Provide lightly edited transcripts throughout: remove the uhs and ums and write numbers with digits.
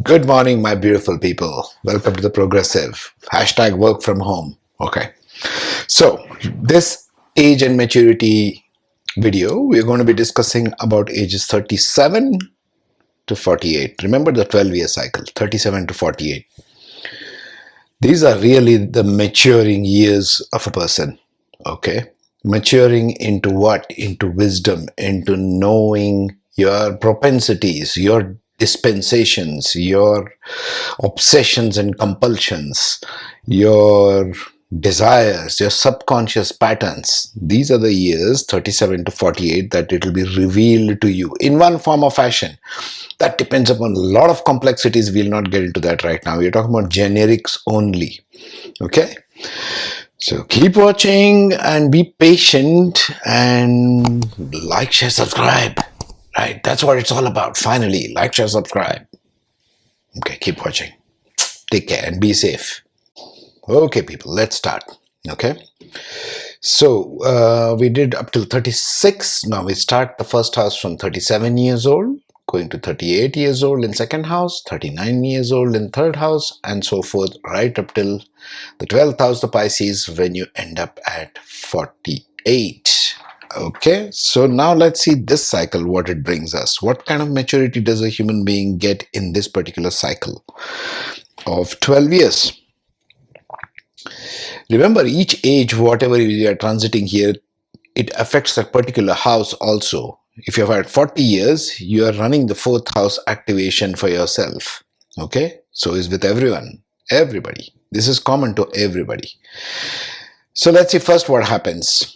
Good morning, my beautiful people. Welcome to the Progressive. Hashtag work from home. Okay. So, this age and maturity video, we're going to be discussing about ages 37 to 48. Remember the 12-year cycle, 37 to 48. These are really the maturing years of a person. Okay. Maturing into what? Into wisdom, into knowing your propensities, your dispensations, your obsessions and compulsions, your desires, your subconscious patterns. These are the years 37 to 48 that it will be revealed to you in one form or fashion. That depends upon a lot of complexities. We'll not get into that right now. We're talking about generics only. Okay? So keep watching and be patient and like, share, subscribe. Right? That's what it's all about. Finally, like, share, subscribe. Okay, keep watching. Take care and be safe. Okay, people, let's start. Okay. So we did up till 36. Now we start the first house from 37 years old, going to 38 years old in second house, 39 years old in third house, and so forth, right up till the 12th house, the Pisces, when you end up at 48. Okay, so now let's see this cycle, what it brings us. What kind of maturity does a human being get in this particular cycle of 12 years? Remember, each age, whatever you are transiting here, it affects that particular house also. If you've had 40 years, you are running the fourth house activation for yourself. Okay, so is with everyone, everybody. This is common to everybody. So let's see first what happens.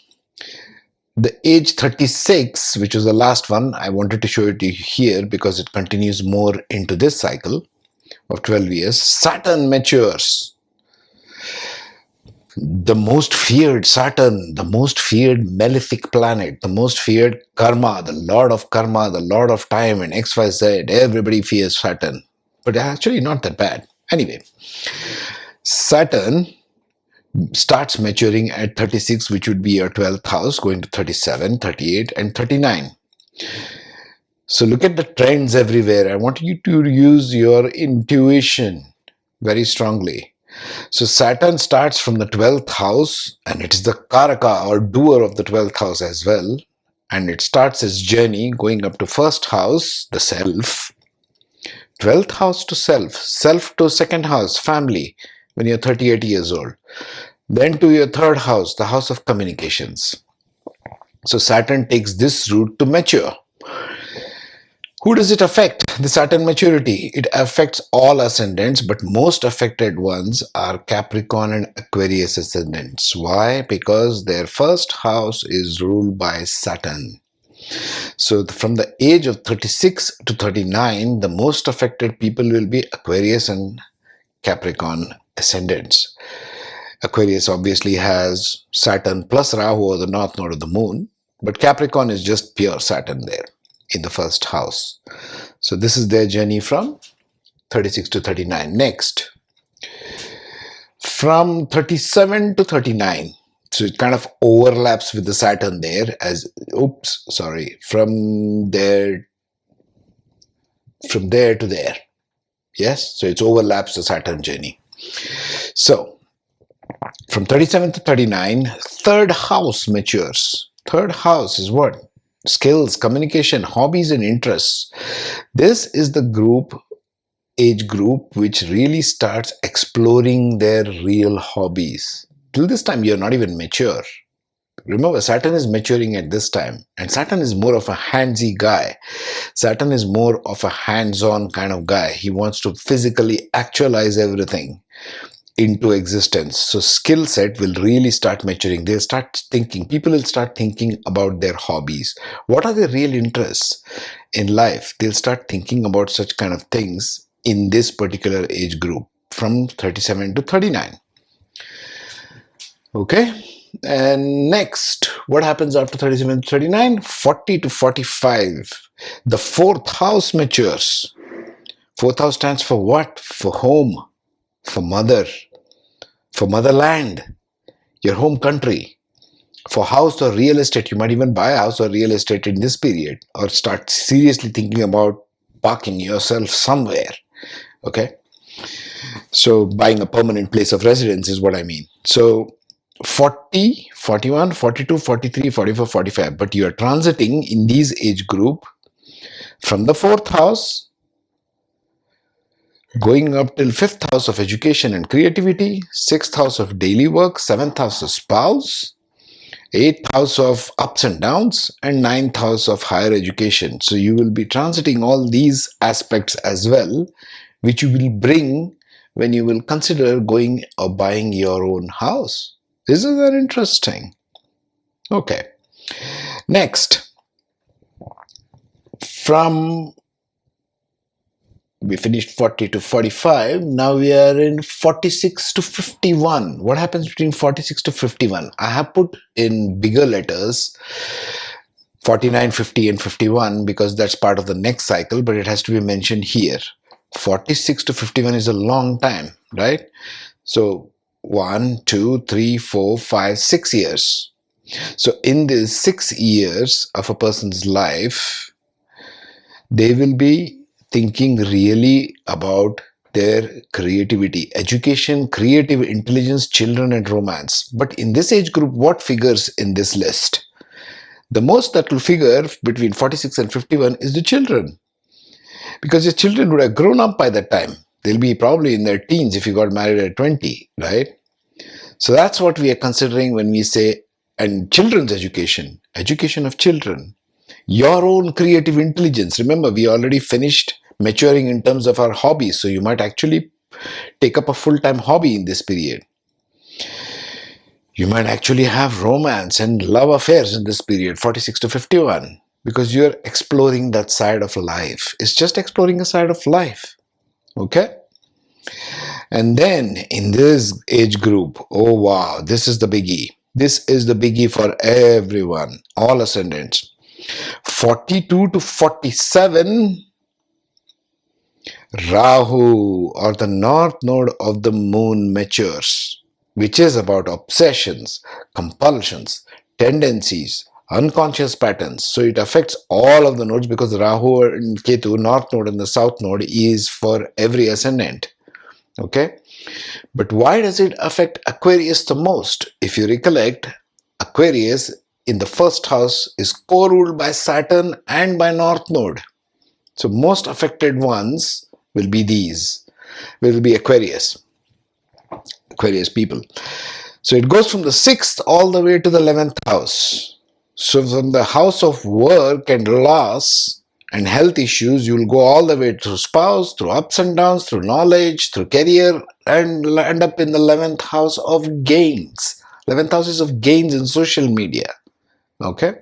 The age 36, which was the last one, I wanted to show it to you here because it continues more into this cycle of 12 years. Saturn matures. The most feared Saturn, the most feared malefic planet, the most feared karma, the lord of time and XYZ. Everybody fears Saturn. But actually not that bad. Anyway, Saturn starts maturing at 36, which would be your 12th house, going to 37, 38, and 39. So look at the trends everywhere. I want you to use your intuition very strongly. So Saturn starts from the 12th house, and it is the Karaka or doer of the 12th house as well. And it starts its journey going up to first house, the self, 12th house to self to second house, family, when you're 38 years old. Then to your third house, the house of communications. So Saturn takes this route to mature. Who does it affect? The Saturn maturity. It affects all ascendants, but most affected ones are Capricorn and Aquarius ascendants. Why? Because their first house is ruled by Saturn. So from the age of 36 to 39, the most affected people will be Aquarius and Capricorn ascendants. Aquarius obviously has Saturn plus Rahu or the north node of the moon, but Capricorn is just pure Saturn there in the first house. So this is their journey from 36 to 39. Next, from 37 to 39, so it kind of overlaps with the Saturn there from there to there. Yes, so it overlaps the Saturn journey. So from 37 to 39, third house matures. Third house is what? Skills, communication, hobbies and interests. This is the age group which really starts exploring their real hobbies. Till this time, you're not even mature. Remember, Saturn is maturing at this time, and Saturn is more of a handsy guy. Saturn is more of a hands-on kind of guy. He wants to physically actualize everything into existence. So skill set will really start maturing. They'll start thinking, people will start thinking about their hobbies. What are their real interests in life? They'll start thinking about such kind of things in this particular age group from 37 to 39. Okay. And next, what happens after 37 to 39? 40 to 45. The fourth house matures. Fourth house stands for what? For home, for mother, for motherland, your home country. For house or real estate, you might even buy a house or real estate in this period or start seriously thinking about parking yourself somewhere. Okay. So buying a permanent place of residence is what I mean. So 40, 41, 42, 43, 44, 45. But you are transiting in these age group from the fourth house, going up till fifth house of education and creativity, sixth house of daily work, seventh house of spouse, eighth house of ups and downs, and ninth house of higher education. So you will be transiting all these aspects as well, which you will bring when you will consider going or buying your own house. Isn't that interesting? Okay. Next, from we finished 40 to 45. Now we are in 46 to 51. What happens between 46 to 51? I have put in bigger letters 49, 50, and 51 because that's part of the next cycle, but it has to be mentioned here. 46 to 51 is a long time, right? So 1, 2, 3, 4, 5, 6 years. So in these 6 years of a person's life, they will be thinking really about their creativity, education, creative intelligence, children, and romance. But in this age group, what figures in this list? The most that will figure between 46 and 51 is the children. Because your children would have grown up by that time. They'll be probably in their teens if you got married at 20, right? So that's what we are considering when we say, and children's education, education of children, your own creative intelligence. Remember, we already finished maturing in terms of our hobbies, so you might actually take up a full-time hobby in this period. You might actually have romance and love affairs in this period, 46 to 51, because you're exploring that side of life. It's just exploring a side of life, okay? And then in this age group, oh wow, this is the biggie. This is the biggie for everyone, all ascendants. 42 to 47, Rahu, or the north node of the moon, matures, which is about obsessions, compulsions, tendencies, unconscious patterns. So it affects all of the nodes because Rahu and Ketu, north node and the south node, is for every ascendant. Okay? But why does it affect Aquarius the most? If you recollect, Aquarius in the first house is co-ruled by Saturn and by north node. So most affected ones will be these, will be Aquarius people. So it goes from the 6th all the way to the 11th house. So from the house of work and loss and health issues, you will go all the way through spouse, through ups and downs, through knowledge, through career, and end up in the 11th house of gains. 11th house is of gains in social media. Okay?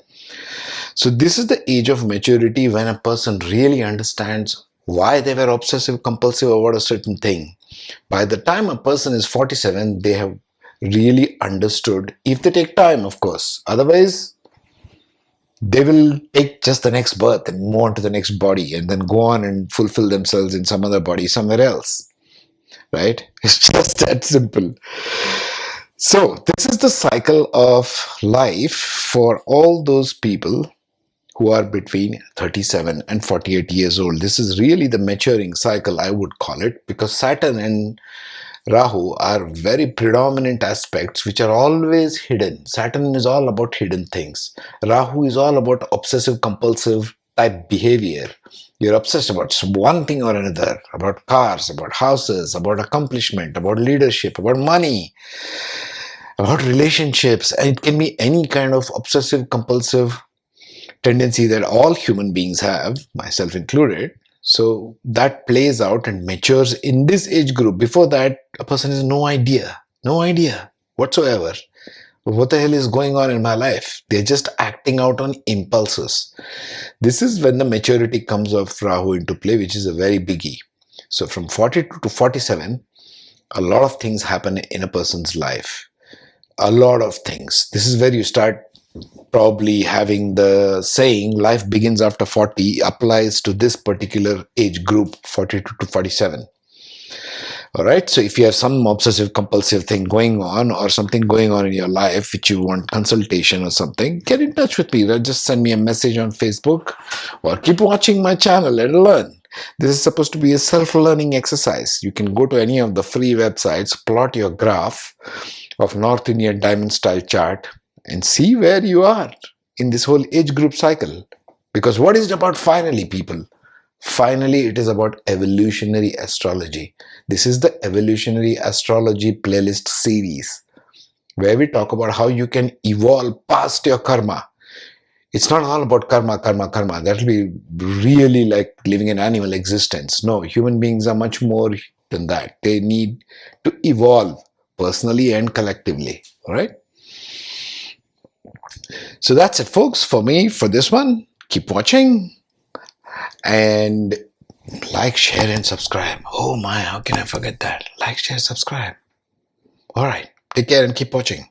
So this is the age of maturity when a person really understands why they were obsessive compulsive about a certain thing. By the time a person is 47, they have really understood, if they take time, of course. Otherwise, they will take just the next birth and move on to the next body and then go on and fulfill themselves in some other body somewhere else. Right? It's just that simple. So this is the cycle of life for all those people who are between 37 and 48 years old. This is really the maturing cycle, I would call it, because Saturn and Rahu are very predominant aspects which are always hidden. Saturn is all about hidden things. Rahu is all about obsessive compulsive type behavior. You're obsessed about one thing or another, about cars, about houses, about accomplishment, about leadership, about money, about relationships. And it can be any kind of obsessive compulsive tendency that all human beings have, myself included. So that plays out and matures in this age group. Before that, a person has no idea whatsoever what the hell is going on in my life. They're just acting out on impulses. This is when the maturity comes of Rahu into play, which is a very biggie. So from 42 to 47, a lot of things happen in a person's life. A lot of things. This is where you start probably having the saying life begins after 40 applies to this particular age group, 42 to 47. All right, so if you have some obsessive compulsive thing going on or something going on in your life which you want consultation or something, get in touch with me. Just send me a message on Facebook or keep watching my channel and learn. This is supposed to be a self-learning exercise. You can go to any of the free websites, plot your graph of North Indian diamond style chart and see where you are in this whole age group cycle. Because what is it about finally, people? Finally, it is about evolutionary astrology. This is the Evolutionary Astrology Playlist series where we talk about how you can evolve past your karma. It's not all about karma, karma, karma. That will be really like living an animal existence. No, human beings are much more than that. They need to evolve personally and collectively. All right. So that's it, folks, for me for this one. Keep watching and like, share, and subscribe. Oh my, how can I forget that? Like, share, subscribe. All right. Take care and keep watching.